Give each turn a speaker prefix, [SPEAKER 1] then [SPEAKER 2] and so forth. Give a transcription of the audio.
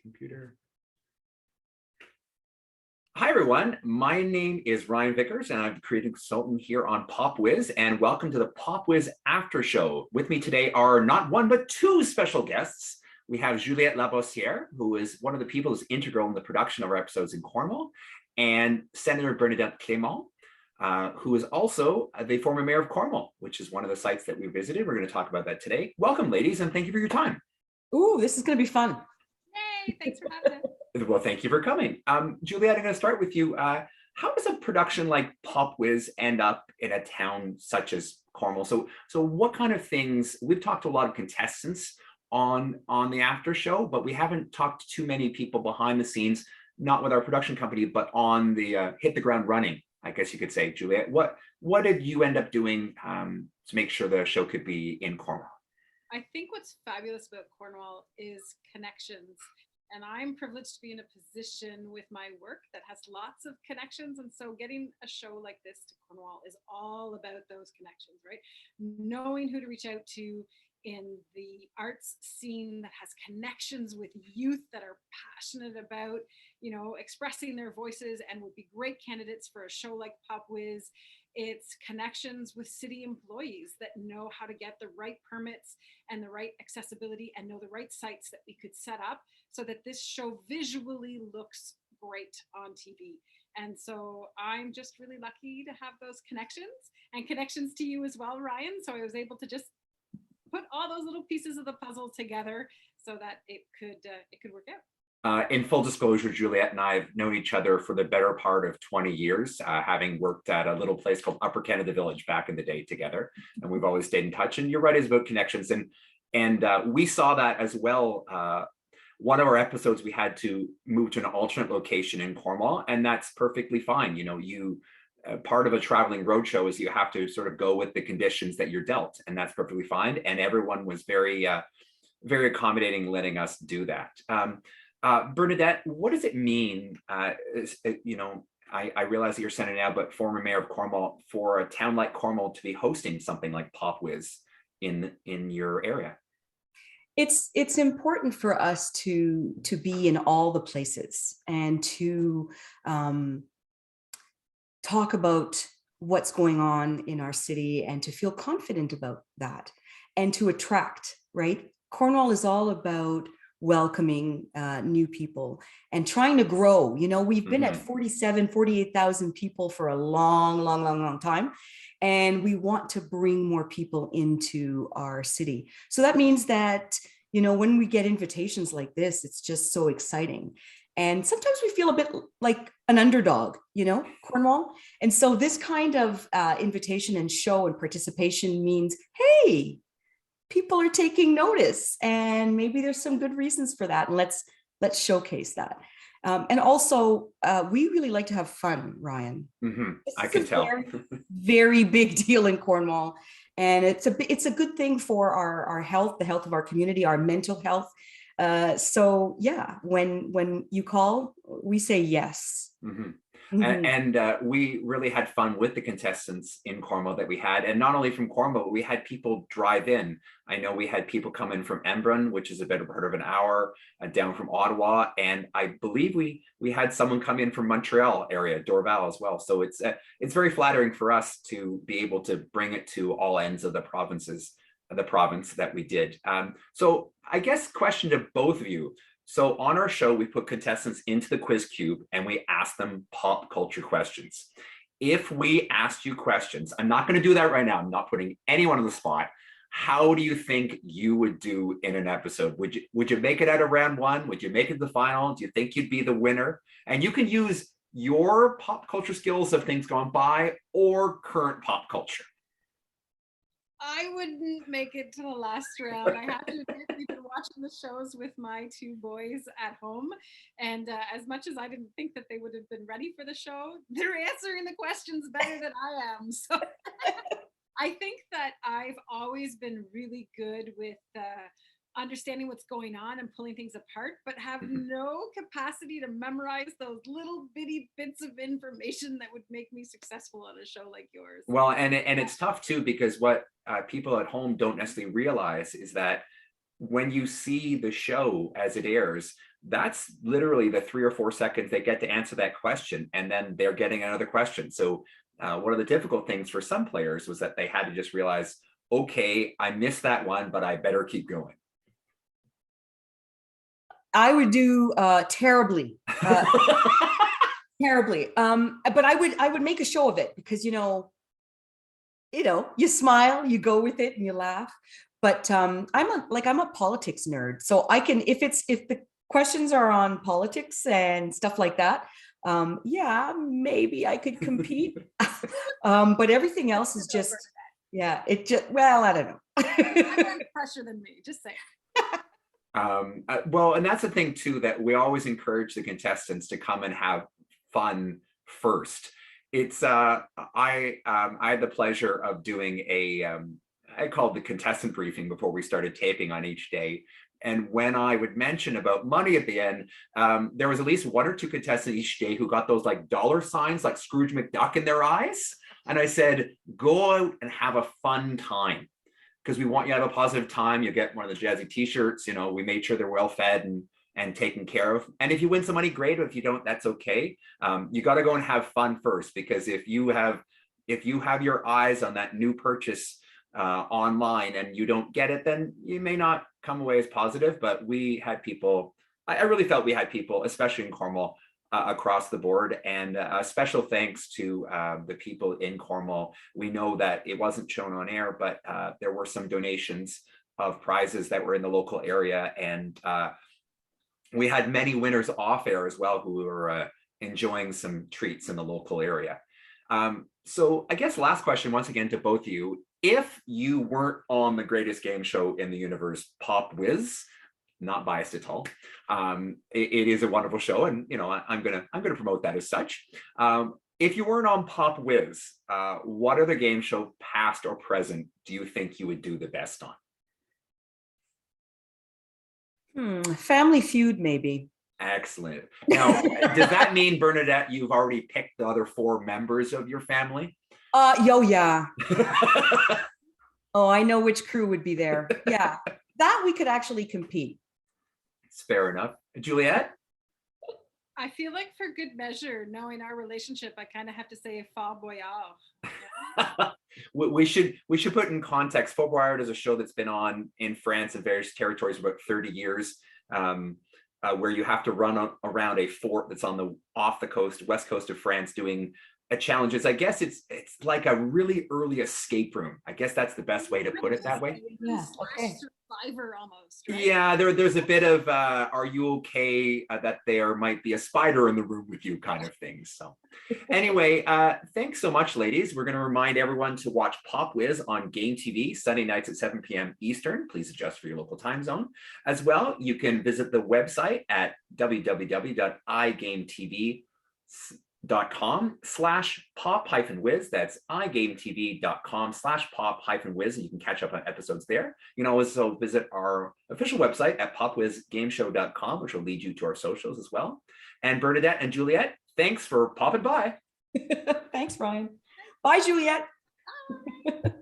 [SPEAKER 1] computer. Hi, everyone. My name is Ryan Vickers, and I'm the creative consultant here on Pop Whiz, and welcome to the Pop Whiz After Show. With me today are not one, but two special guests. We have Juliette Labossiere, who is one of the people who's integral in the production of our episodes in Cornwall, and Senator Bernadette Clement, who is also the former mayor of Cornwall, which is one of the sites that we visited. We're going to talk about that today. Welcome, ladies, and thank you for your time.
[SPEAKER 2] Ooh, this is going to be fun.
[SPEAKER 3] Yay, thanks for having us.
[SPEAKER 1] Well, thank you for coming. Juliette, I'm going to start with you. How does a production like Pop Whiz end up in a town such as Cornwall? So what kind of things, we've talked to a lot of contestants on the after show, but we haven't talked to too many people behind the scenes, not with our production company, but on the hit the ground running, I guess you could say. Juliette, what did you end up doing to make sure the show could be in Cornwall?
[SPEAKER 3] I think what's fabulous about Cornwall is connections. And I'm privileged to be in a position with my work that has lots of connections. And so getting a show like this to Cornwall is all about those connections, right? Knowing who to reach out to in the arts scene that has connections with youth that are passionate about, expressing their voices and would be great candidates for a show like Pop Whiz. It's connections with city employees that know how to get the right permits and the right accessibility and know the right sites that we could set up so that this show visually looks great on TV. And so I'm just really lucky to have those connections and connections to you as well, Ryan. So I was able to just put all those little pieces of the puzzle together so that it could work out.
[SPEAKER 1] In full disclosure, Juliette and I have known each other for the better part of 20 years, having worked at a little place called Upper Canada Village back in the day together. And we've always stayed in touch. And you're right, it's about connections. And we saw that as well. One of our episodes, we had to move to an alternate location in Cornwall, and that's perfectly fine. Part of a traveling roadshow is you have to sort of go with the conditions that you're dealt, and that's perfectly fine. And everyone was very, very accommodating, letting us do that. Bernadette, what does it mean? I realize that you're senator now, but former mayor of Cornwall, for a town like Cornwall to be hosting something like Pop Whiz in your area.
[SPEAKER 2] It's important for us to be in all the places and to talk about what's going on in our city and to feel confident about that and to attract, right? Cornwall is all about welcoming new people and trying to grow. We've been at 48,000 people for a long time, and we want to bring more people into our city. So that means that, when we get invitations like this, it's just so exciting. And sometimes we feel a bit like an underdog, Cornwall. And so this kind of invitation and show and participation means, hey, people are taking notice, and maybe there's some good reasons for that. And let's showcase that. And also, we really like to have fun, Ryan.
[SPEAKER 1] I can tell.
[SPEAKER 2] Very big deal in Cornwall, and it's a good thing for our health, the health of our community, our mental health. So yeah, when you call, we say yes.
[SPEAKER 1] And we really had fun with the contestants in Cornwall that we had, and not only from Cornwall, but we had people drive in. I know we had people come in from Embrun, which is a better part of an hour, down from Ottawa, and I believe we had someone come in from Montreal area, Dorval as well. So it's very flattering for us to be able to bring it to all ends of the province that we did. So I guess question to both of you. So on our show, we put contestants into the quiz cube and we ask them pop culture questions. If we asked you questions, I'm not going to do that right now. I'm not putting anyone on the spot. How do you think you would do in an episode? Would you make it out of round one? Would you make it to the final? Do you think you'd be the winner? And you can use your pop culture skills of things gone by or current pop culture.
[SPEAKER 3] I wouldn't make it to the last round. I have to admit, we've been watching the shows with my two boys at home. And as much as I didn't think that they would have been ready for the show, they're answering the questions better than I am. So I think that I've always been really good with understanding what's going on and pulling things apart, but have no capacity to memorize those little bitty bits of information that would make me successful on a show like yours.
[SPEAKER 1] Well, and it's tough too, because what people at home don't necessarily realize is that when you see the show as it airs, that's literally the 3 or 4 seconds they get to answer that question, and then they're getting another question. So one of the difficult things for some players was that they had to just realize, okay, I missed that one, but I better keep going.
[SPEAKER 2] I would do terribly. Terribly. But I would make a show of it, because you smile, you go with it, and you laugh. But I'm a politics nerd, so I can, if the questions are on politics and stuff like that, yeah, maybe I could compete. But everything else is just, yeah, well, I don't know.
[SPEAKER 3] More pressure than me, just saying.
[SPEAKER 1] Well, and that's the thing too, that we always encourage the contestants to come and have fun first. It's I had the pleasure of doing I called the contestant briefing before we started taping on each day. And when I would mention about money at the end, there was at least 1 or 2 contestants each day who got those like dollar signs, like Scrooge McDuck in their eyes. And I said, go out and have a fun time, because we want you to have a positive time. You get one of the jazzy t-shirts, we made sure they're well fed and taken care of. And if you win some money, great. If you don't, that's okay. You got to go and have fun first, because if you have your eyes on that new purchase online and you don't get it, then you may not come away as positive. But we had people, I really felt we had people, especially in Cornwall, across the board. And special thanks to the people in Cornwall. We know that it wasn't shown on air, but there were some donations of prizes that were in the local area. And we had many winners off air as well who were enjoying some treats in the local area. So I guess last question once again to both of you. If you weren't on the greatest game show in the universe, Pop Whiz, not biased at all, it is a wonderful show, and I'm gonna promote that as such. If you weren't on Pop Whiz, what other game show, past or present, do you think you would do the best on?
[SPEAKER 2] Family Feud, maybe.
[SPEAKER 1] Excellent. Now, does that mean, Bernadette, you've already picked the other 4 members of your family?
[SPEAKER 2] Yeah. Oh, I know which crew would be there. Yeah, that we could actually compete.
[SPEAKER 1] It's fair enough. Juliette?
[SPEAKER 3] I feel like, for good measure, knowing our relationship, I kind of have to say Fort Boyard.
[SPEAKER 1] We should put in context. Fort Boyard is a show that's been on in France and various territories for about 30 years, where you have to run around a fort that's on the west coast of France, doing challenges. I guess it's like a really early escape room. I guess that's the best way to put it that way.
[SPEAKER 2] Yeah. Okay.
[SPEAKER 3] Survivor almost. Right?
[SPEAKER 1] Yeah, there's a bit of are you okay that there might be a spider in the room with you kind of thing. So anyway, thanks so much, ladies. We're going to remind everyone to watch Pop Whiz on Game TV Sunday nights at 7 p.m. Eastern. Please adjust for your local time zone. As well, you can visit the website at www.igametv.com/pop-whiz. That's igametv.com/pop-whiz, and you can catch up on episodes there. You can also visit our official website at popwhizgameshow.com, which will lead you to our socials as well. And Bernadette and Juliette, thanks for popping by.
[SPEAKER 2] Thanks, Ryan. Bye, Juliette.